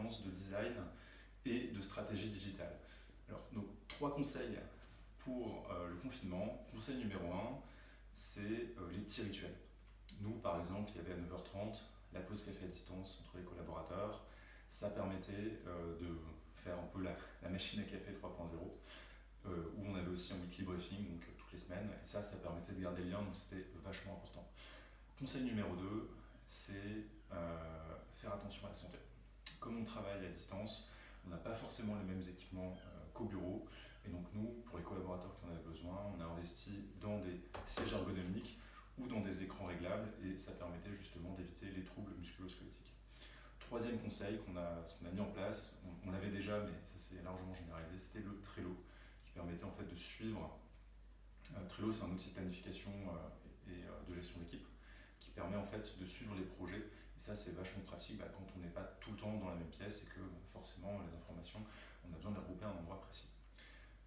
d'expérience, de design et de stratégie digitale. Alors, nos 3 conseils pour le confinement. Conseil numéro 1, c'est les petits rituels. Nous, par exemple, il y avait à 9h30 la pause café à distance entre les collaborateurs. Ça permettait de faire un peu la machine à café 3.0, où on avait aussi un weekly briefing, donc toutes les semaines, et ça permettait de garder le lien, donc c'était vachement important. Conseil numéro 2, c'est faire attention à la santé. Comme on travaille à distance, on n'a pas forcément les mêmes équipements qu'au bureau, et donc nous, pour les collaborateurs qui en avaient besoin, on a investi dans des sièges ergonomiques ou dans des écrans réglables, et ça permettait justement d'éviter les troubles musculo-squelettiques. Troisième conseil ce qu'on a mis en place, on l'avait déjà, mais ça s'est largement généralisé, c'était le Trello, qui permettait en fait de suivre. Trello, c'est un outil de planification et de gestion d'équipe, qui permet en fait de suivre les projets. Et ça, c'est vachement pratique quand on n'est pas tout le temps dans la même pièce et que forcément, les informations, on a besoin de les regrouper à un endroit précis.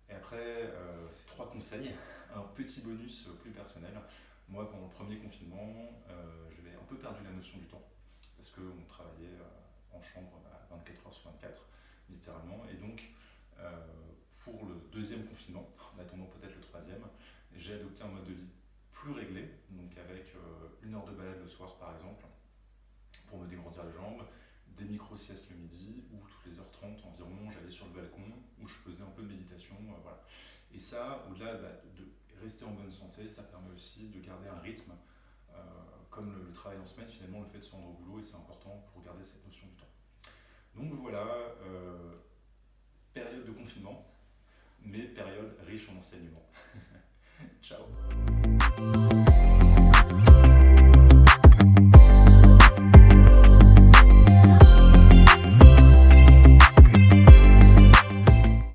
Et après, ces 3 conseils, un petit bonus plus personnel. Moi, pendant le premier confinement, j'avais un peu perdu la notion du temps, parce qu'on travaillait en chambre à 24 heures sur 24, littéralement. Et donc, pour le deuxième confinement, en attendant peut-être le troisième, j'ai adopté un mode de vie plus réglé, donc avec 1 heure de balade le soir par exemple, pour me dégourdir les jambes, des micro-siestes le midi, ou toutes les heures 30 environ, j'allais sur le balcon, où je faisais un peu de méditation, voilà. Et ça, au-delà de rester en bonne santé, ça permet aussi de garder un rythme, comme le travail en semaine, finalement, le fait de se rendre au boulot, et c'est important pour garder cette notion du temps. Donc voilà, période de confinement, mais période riche en enseignements. Ciao.